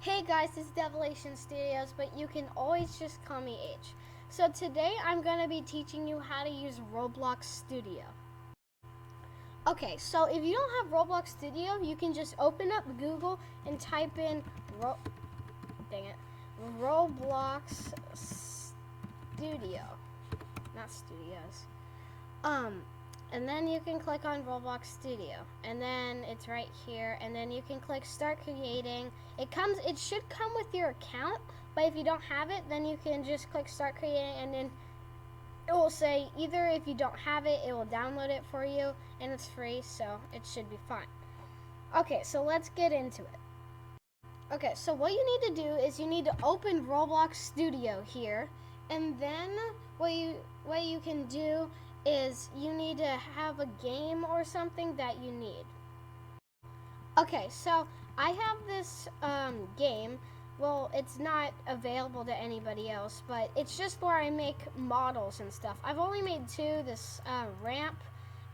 Hey guys, this is Devilation Studios, but you can always just call me H. So today I'm going to be teaching you how to use Roblox Studio. Okay, so if you don't have Roblox Studio, you can just open up Google and type in Roblox Studio. Not studios. And then you can click on Roblox Studio, and then it's right here, and then you can click Start Creating. It should come with your account, but if you don't have it, then you can just click Start Creating, and then it will say either if you don't have it, it will download it for you, and it's free, so it should be fine. Okay, so let's get into it. Okay, so what you need to do is you need to open Roblox Studio here, and then what you can do is you need to have a game or something that you need. Okay, so I have this game. Well, it's not available to anybody else, but it's just where I make models and stuff. I've only made two, this ramp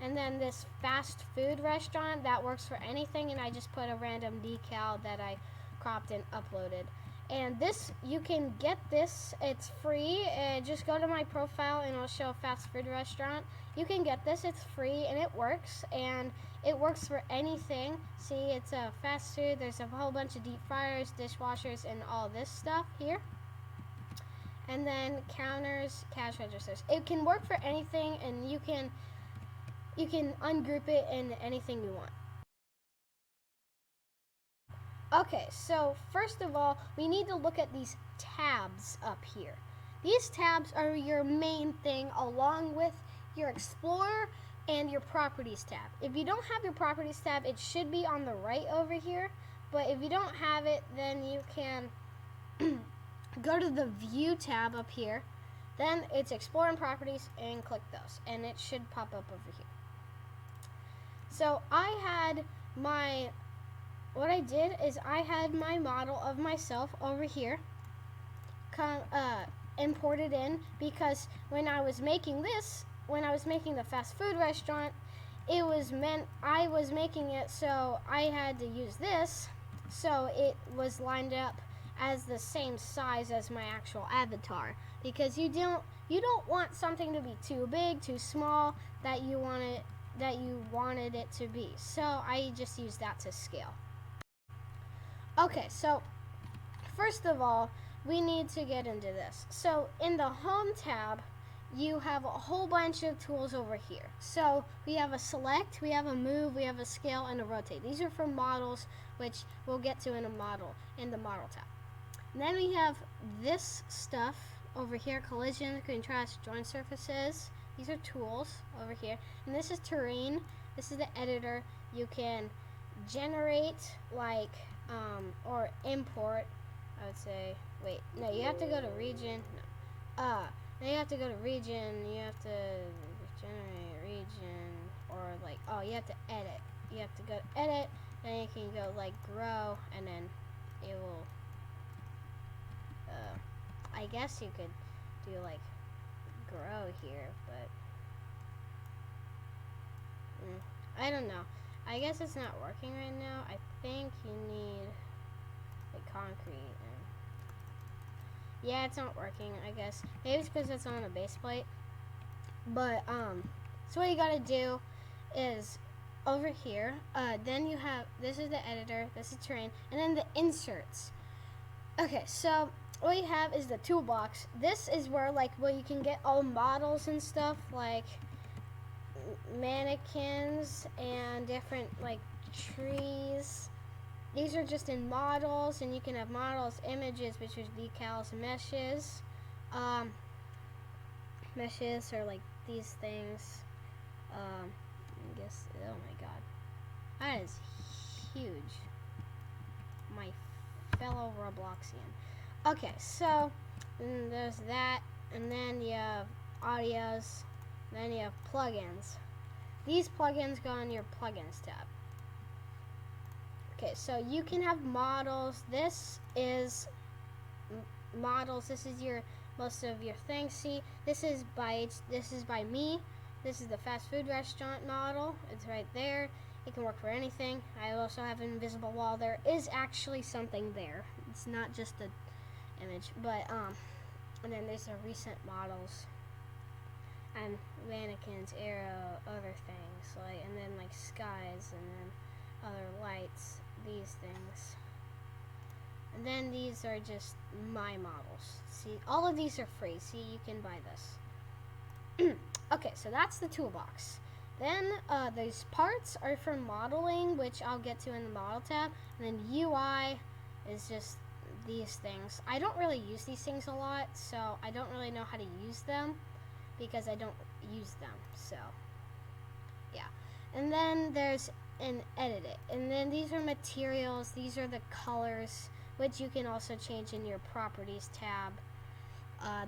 and then this fast food restaurant that works for anything, and I just put a random decal that I cropped and uploaded. And this, you can get this, it's free. Just go to my profile and I'll show a fast food restaurant. You can get this, it's free and it works for anything. See, it's a fast food, there's a whole bunch of deep fryers, dishwashers, and all this stuff here. And then counters, cash registers. It can work for anything, and you can ungroup it in anything you want. Okay, so first of all, we need to look at these tabs up here. These tabs are your main thing, along with your Explorer and your Properties tab. If you don't have your Properties tab, it should be on the right over here, but if you don't have it, then you can go to the View tab up here, then it's Explore and Properties, and click those, and it should pop up over here. So what I did is I had my model of myself over here imported in, because when I was making the fast food restaurant, I was making it so I had to use this, so it was lined up as the same size as my actual avatar, because you don't want something to be too big, too small, that you wanted it to be. So I just used that to scale. Okay, so first of all, we need to get into this. So in the Home tab, you have a whole bunch of tools over here. So we have a Select, we have a Move, we have a Scale, and a Rotate. These are for models, which we'll get to in the Model tab. And then we have this stuff over here: collision, contrast, join surfaces. These are tools over here. And this is Terrain. This is the editor. You can generate, or import, I would say. Wait, no, you have to go to region. No. Then you have to go to region. You have to generate region, or you have to edit. You have to go to edit, then you can go grow, and then it will. I guess you could do grow here, but I don't know. I guess it's not working right now. I think you need concrete. Yeah, it's not working, I guess. Maybe it's because it's on a base plate. But so what you gotta do is over here, then you have, this is the editor, this is terrain, and then the inserts. Okay, so what you have is the toolbox. This is where you can get all models and stuff, like mannequins and different trees. These are just in models, and you can have models, images, which is decals, meshes. Meshes are these things. I guess, oh my god, that is huge. My fellow Robloxian. Okay, so there's that, and then you have audios, then you have plugins. These plugins go on your plugins tab. Okay, so you can have models. This is models. This is most of your things. See, this is by me. This is the fast food restaurant model. It's right there. It can work for anything. I also have an invisible wall. There is actually something there. It's not just an image, but and then there's the recent models and mannequins, arrow, other things like, and then like skies, and then other lights, these things. And then these are just my models. See, all of these are free. See, you can buy this. Okay, so that's the toolbox. Then these parts are for modeling, which I'll get to in the model tab. And then UI is just these things. I don't really use these things a lot, so I don't really know how to use them because I don't use them. So yeah. And then there's an edit it. And then these are materials. These are the colors, which you can also change in your properties tab.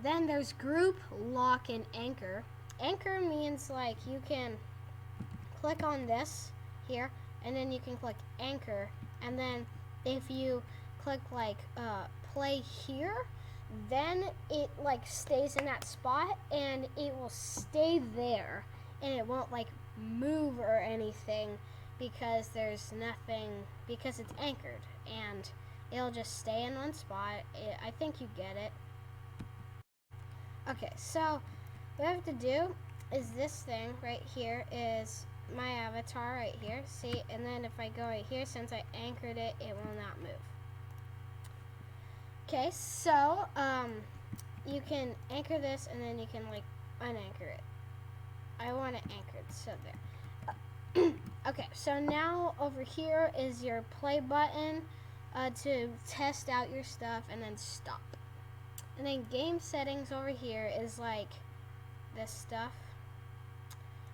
Then there's group, lock, and anchor. Anchor means like you can click on this here, and then you can click anchor, and then if you click like play here, then it like stays in that spot and it will stay there and it won't like move or anything because there's nothing, because it's anchored, and it'll just stay in one spot. I think you get it. Okay, so what I have to do is this thing right here is my avatar right here. See, and then if I go right here, since I anchored it, it will not move. Okay, so you can anchor this, and then you can like unanchor it. I want it anchored, so there. Okay, so now over here is your play button to test out your stuff, and then stop. And then game settings over here is like this stuff.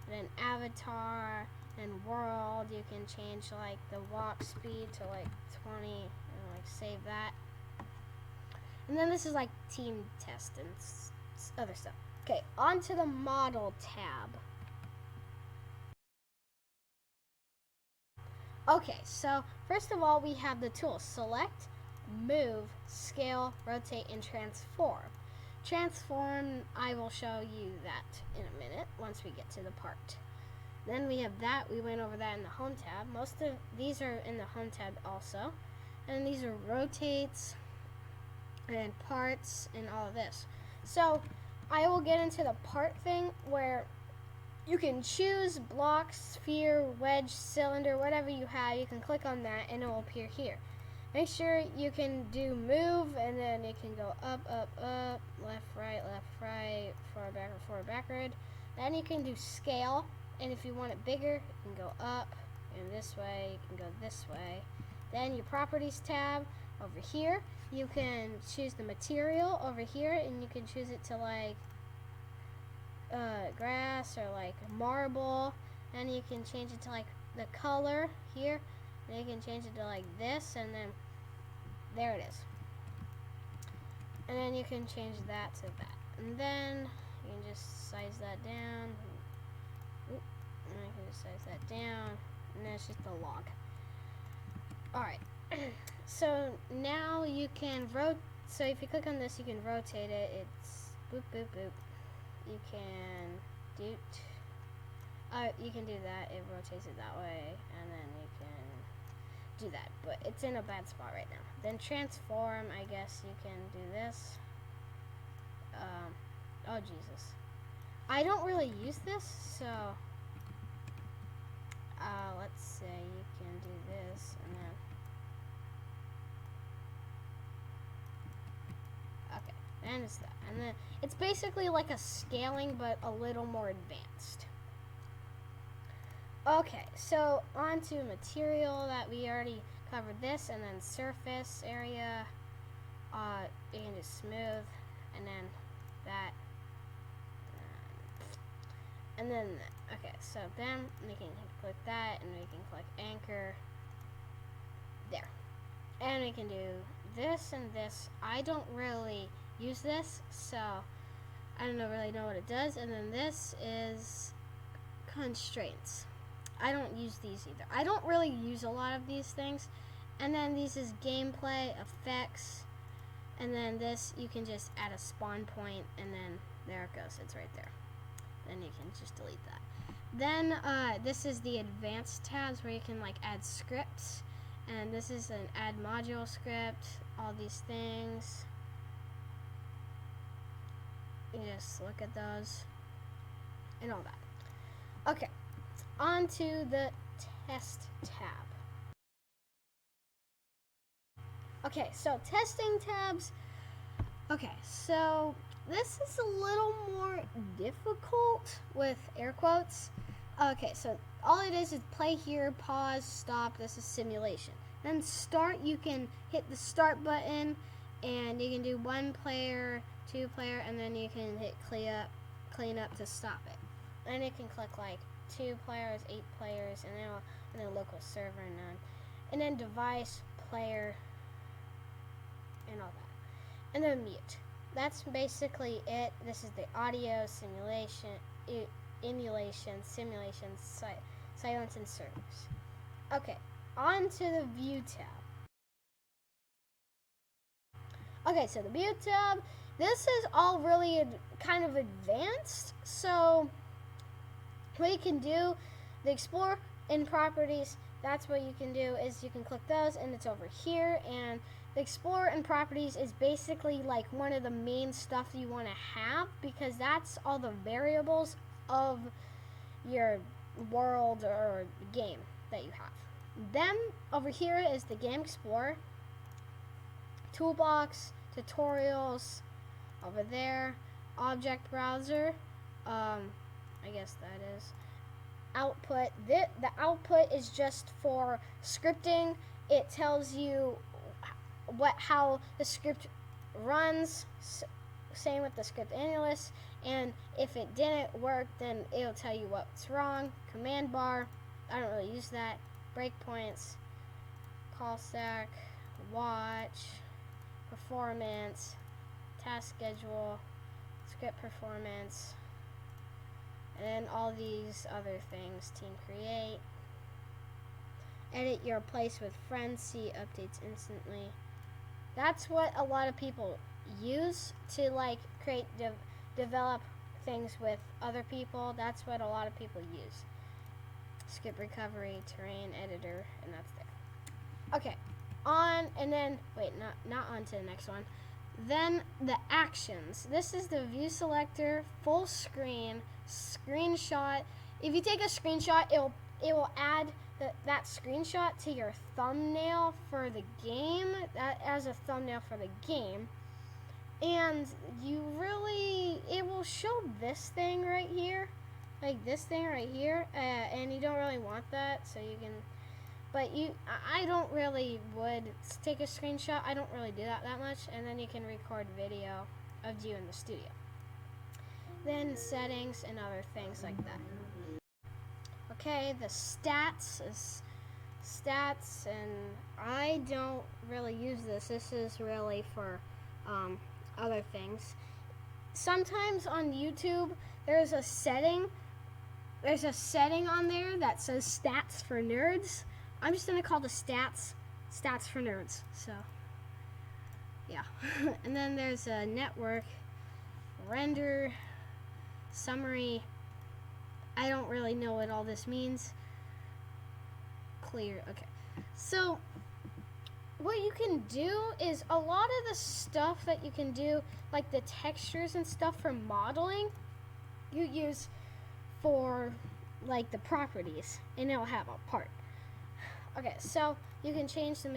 And then avatar and world, you can change like the walk speed to like 20 and like save that. And then this is like team test and other stuff. Okay, on to the model tab. Okay, so first of all, we have the tools: select, move, scale, rotate, and transform. Transform, I will show you that in a minute once we get to the part. Then we have that. We went over that in the home tab. Most of these are in the home tab also. And these are rotates and parts and all of this. So I will get into the part thing where you can choose block, sphere, wedge, cylinder, whatever you have. You can click on that and it will appear here. Make sure you can do move, and then it can go up, up, up, left, right, forward, backward. Then you can do scale, and if you want it bigger, you can go up and this way, you can go this way. Then your properties tab over here, you can choose the material over here, and you can choose it to like grass or like marble, and you can change it to like the color here. And you can change it to like this, and then there it is. And then you can change that to that. And then you can just size that down. And I can just size that down. And then it's just a log. Alright. So now you can so if you click on this, you can rotate it. It's boop, boop, boop. You can do you can do that. It rotates it that way, and then you can do that, but it's in a bad spot right now. Then transform, I guess you can do this. Oh Jesus, I don't really use this, so let's say you can do this, and then okay, and it's that, and then it's basically like a scaling, but a little more advanced. Okay, so on to material that we already covered this, and then surface area, you can do smooth, and then that, and then, okay, so then we can click that, and we can click anchor, there, and we can do this and this. I don't really use this, so I don't really know what it does, and then this is constraints. I don't use these either. I don't really use a lot of these things. And then these is gameplay, effects, and then this you can just add a spawn point, and then there it goes. It's right there. Then you can just delete that. Then this is the advanced tabs where you can like add scripts, and this is an add module script, all these things. You just look at those and all that. Okay, on to the test tab. Okay, so testing tabs. Okay, so this is a little more difficult with air quotes. Okay, so all it is play here, pause, stop. This is simulation. Then start, you can hit the start button and you can do 1 player, 2 player, and then you can hit clean up to stop it. Then you can click like 2 players, 8 players, and then local server, none. And then device, player, and all that. And then mute. That's basically it. This is the audio, simulation, emulation, simulation, silence, and servers. Okay, on to the view tab. Okay, so the view tab, this is all really kind of advanced. So what you can do, the explore in properties, that's what you can do is you can click those and it's over here, and the Explorer and Properties is basically like one of the main stuff you want to have because that's all the variables of your world or game that you have. Then over here is the Game Explorer, Toolbox, Tutorials, over there, Object Browser, I guess that is output. The output is just for scripting. It tells you how the script runs, same with the script analyst, and if it didn't work then it'll tell you what's wrong. Command bar, I don't really use that. Breakpoints, call stack, watch, performance, task schedule, script performance, and then all these other things. Team create, edit your place with friends, see updates instantly. That's what a lot of people use to like create, develop things with other people. That's what a lot of people use. Script recovery, terrain editor, and that's there. Okay, not on to the next one. Then the actions. This is the view selector, full screen, screenshot. If you take a screenshot, it will add that screenshot to your thumbnail for the game, that as a thumbnail for the game, and it will show this thing right here, like this thing right here, and you don't really want that, so you can, I don't really would take a screenshot. I don't really do that much, and then you can record video of you in the studio. Then settings and other things like that. Okay, the stats, and I don't really use this. This is really for other things. Sometimes on YouTube, there's a setting on there that says stats for nerds. I'm just gonna call the stats for nerds. So, yeah. And then there's a network, render, summary. I don't really know what all this means. Clear, okay. So, what you can do is a lot of the stuff that you can do, like the textures and stuff for modeling, you use for like the properties, and it'll have a part. Okay, so you can change the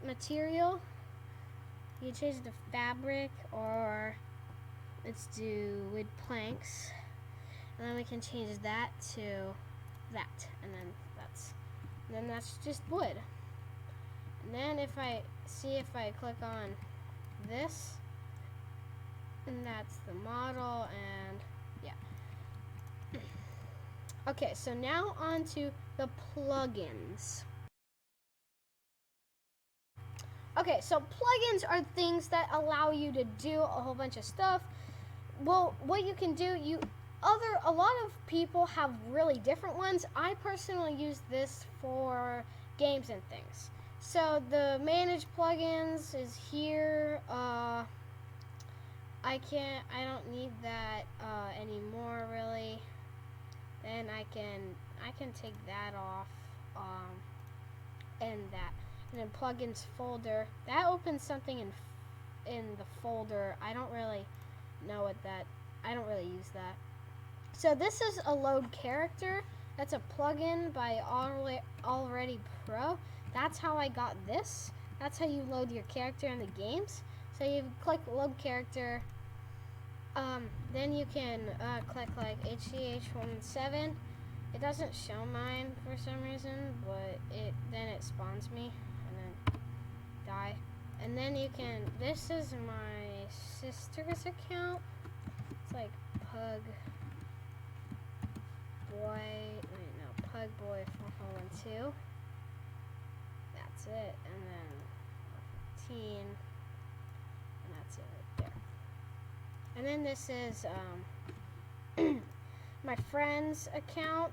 material. You can change the fabric, or let's do wood planks. And then we can change that to that, and then that's just wood. And then if I click on this, and that's the model, and yeah. Okay, so now on to the plugins. Okay, so plugins are things that allow you to do a whole bunch of stuff. Well, what you can do, a lot of people have really different ones. I personally use this for games and things. So the manage plugins is here. I don't need that anymore really. then I can take that off, and then plugins folder. That opens something in the folder. I don't really know what that. I don't really use that. So this is a load character. That's a plugin by Already Pro. That's how I got this. That's how you load your character in the games. So you click load character. Then you can click like HCH17. It doesn't show mine for some reason, but then it spawns me and then die. And then you can. This is my sister's account. It's like Pug Boy. Wait, no, Pug Boy 412. That's it, and then 15, and that's it right there. And then this is my friend's account.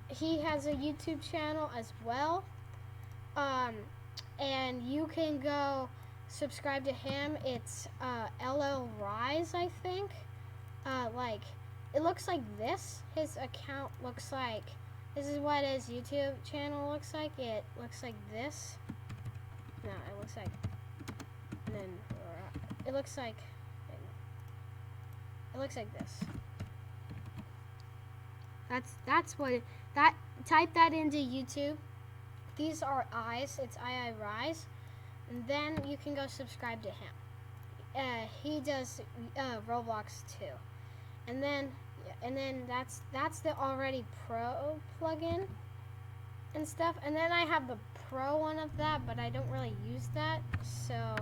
He has a YouTube channel as well, and you can go subscribe to him. It's LL Rise, I think. Like, it looks like this. His account looks like. This is what his YouTube channel looks like. It looks like this. No, it looks like. And then it looks like. It looks like this. That's what that. Type that into YouTube. These are eyes. It's I Rise, and then you can go subscribe to him. He does Roblox too, and then that's the Already Pro plugin and stuff. And then I have the Pro one of that, but I don't really use that, so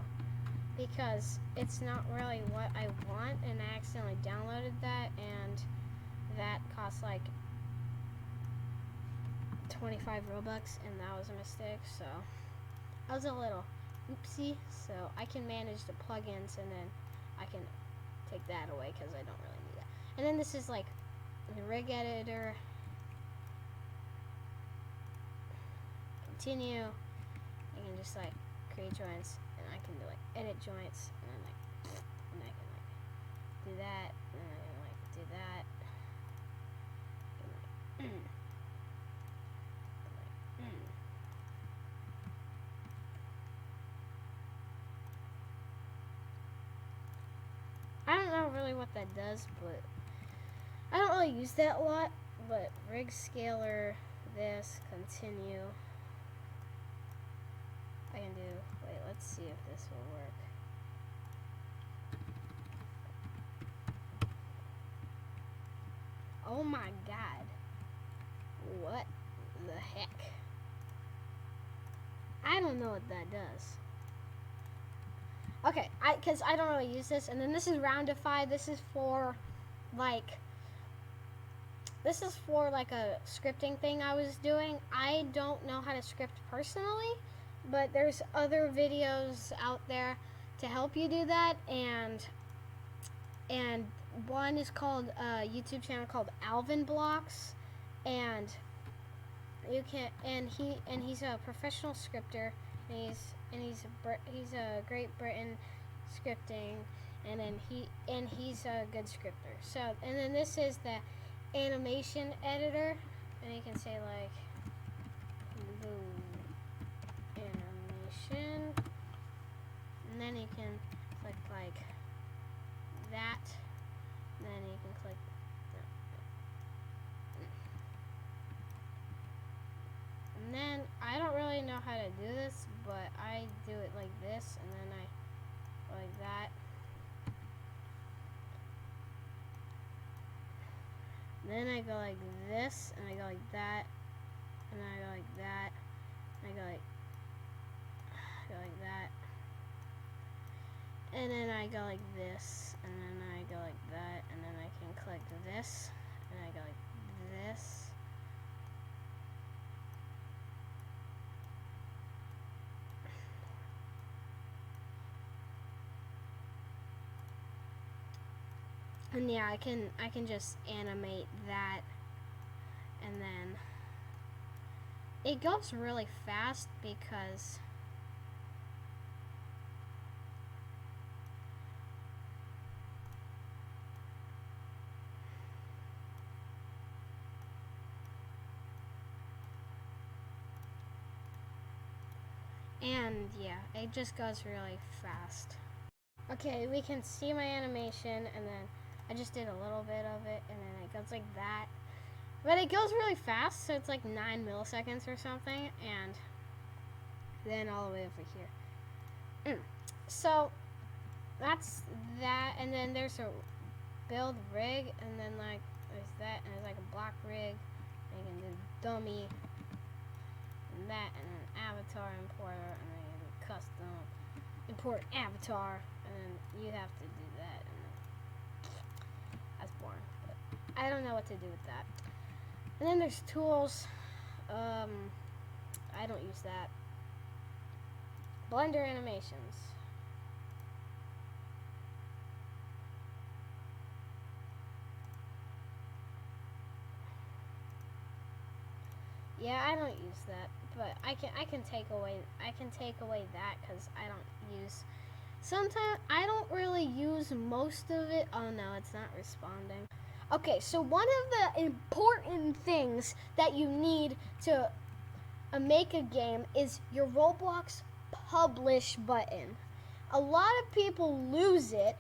because it's not really what I want, and I accidentally downloaded that, and that costs like 25 Robux, and that was a mistake, so I was a little oopsie. So I can manage the plugins, and then I can take that away because I don't really need that. And then this is like the rig editor. Continue. I can just like create joints, and I can do like edit joints, and then like, and I can like do that, and I can like do that. And, like, I don't know really what that does, but I don't really use that a lot. But rig scaler, this, continue. I can do, wait, let's see if this will work. Oh my god. What the heck? I don't know what that does. Okay, because I don't really use this. And then this is Roundify. This is for like a scripting thing I was doing. I don't know how to script personally, but there's other videos out there to help you do that, and one is called a YouTube channel called Alvin Blocks, and you can he's a professional scripter, and he's a Great Britain scripting, and then he's a good scripter. So, and then this is the animation editor, and you can say like animation, and then you can click like that, and then you can click and then I don't really know how to do this, but I do it like this, and then I like that. Then I go like this, and I go like that, and I go like that, and I go like that, and then I go like this, and then I go like that, and then I can click this, and I go like this. And yeah, I can just animate that, and then it goes really fast because And yeah, it just goes really fast. Okay, we can see my animation, and then I just did a little bit of it, and then it goes like that. But it goes really fast, so it's like 9 milliseconds or something, and then all the way over here. So that's that, and then there's a build rig, and then like there's that, and there's like a block rig, and you can do dummy, and that, and then avatar importer, and then you can do custom import avatar, and then you have to do that, and then that's boring, but I don't know what to do with that. And then there's tools. I don't use that. Blender animations. Yeah, I don't use that, but I can take away that because I don't use. Sometimes I don't really use most of it. Oh no, it's not responding. Okay, so one of the important things that you need to make a game is your Roblox publish button. A lot of people lose it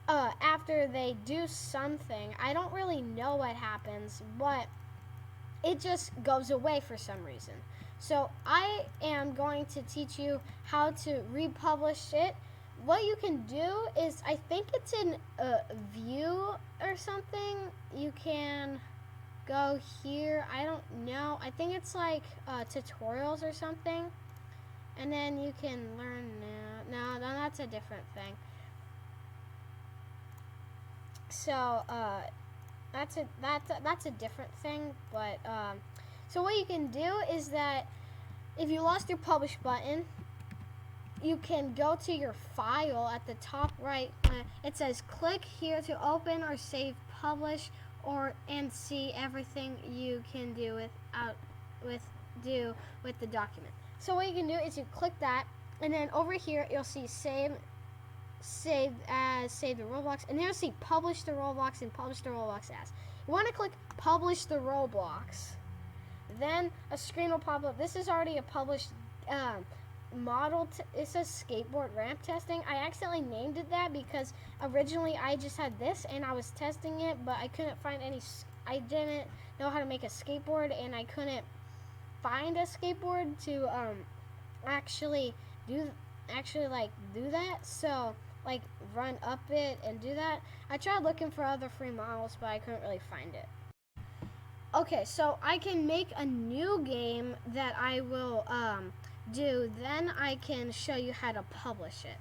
after they do something. I don't really know what happens, but it just goes away for some reason. So I am going to teach you how to republish it. What you can do is, I think it's in view or something. You can go here. I don't know. I think it's like tutorials or something. And then you can learn. No, that's a different thing. So that's a different thing. But so what you can do is that if you lost your publish button, you can go to your file at the top right. It says click here to open or save publish, and see everything you can do with the document. So what you can do is you click that, and then over here you'll see save the Roblox, and then you'll see publish the Roblox and publish the Roblox as. You want to click publish the Roblox. Then a screen will pop up. This is already a published model. It says skateboard ramp testing. I accidentally named it that because originally I just had this and I was testing it, but I couldn't find any. I didn't know how to make a skateboard, and I couldn't find a skateboard to actually do that. So like run up it and do that. I tried looking for other free models, but I couldn't really find it. Okay, so I can make a new game that I will do. Then I can show you how to publish it.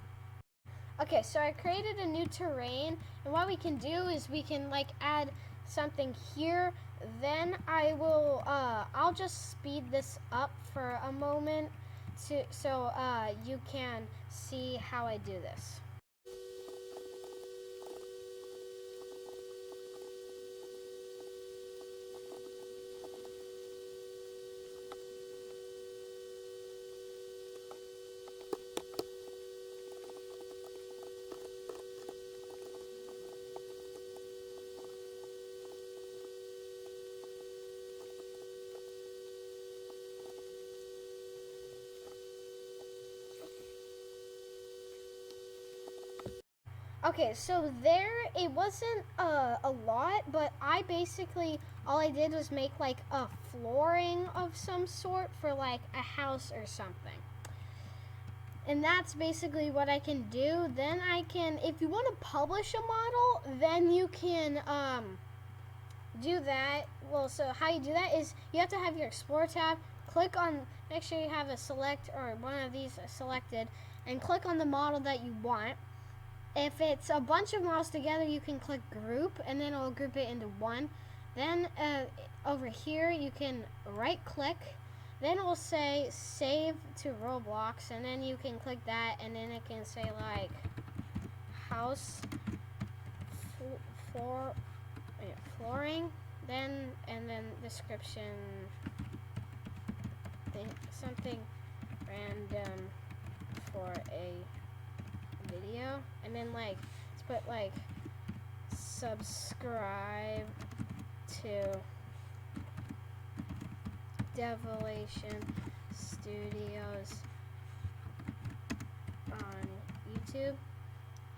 Okay, so I created a new terrain, and what we can do is we can like add something here. Then I'll just speed this up for a moment so you can see how I do this. Okay, so it wasn't a lot, but all I did was make like a flooring of some sort for like a house or something. And that's basically what I can do. Then if you want to publish a model, then you can do that. Well, so how you do that is you have to have your Explore tab, make sure you have a select or one of these selected, and click on the model that you want. If it's a bunch of models together, you can click group, and then it'll group it into one. Then over here, you can right click. Then it will say save to Roblox, and then you can click that, and then it can say like house flooring, and then description something random for a video, and then like let's put like subscribe to Devolution Studios YouTube,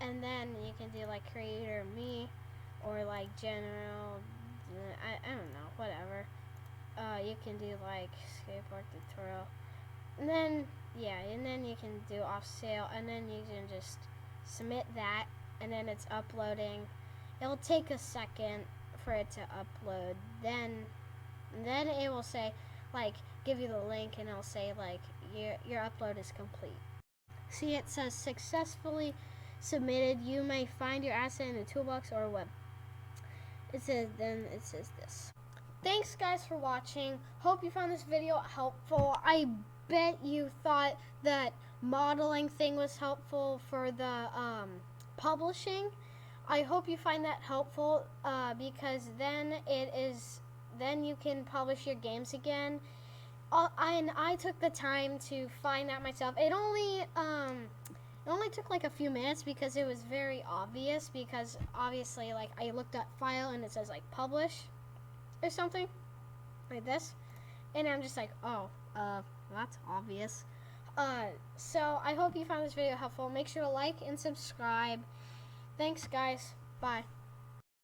and then you can do like creator me, or like general, I don't know, whatever. You can do like skateboard tutorial, and then yeah, and then you can do off sale, and then you can just submit that, and then it's uploading. It'll take a second for it to upload. Then it will say, like, give you the link, and it'll say like your upload is complete. See, it says successfully submitted. You may find your asset in the toolbox or web. It says this. Thanks guys for watching. Hope you found this video helpful. I bet you thought that modeling thing was helpful for the publishing. I hope you find that helpful because then you can publish your games again. And I took the time to find that myself. It only took like a few minutes because it was very obvious, because obviously like I looked at file and it says like publish or something like this, and I'm just like, oh, that's obvious. So I hope you found this video helpful. Make sure to like and subscribe. Thanks guys. Bye.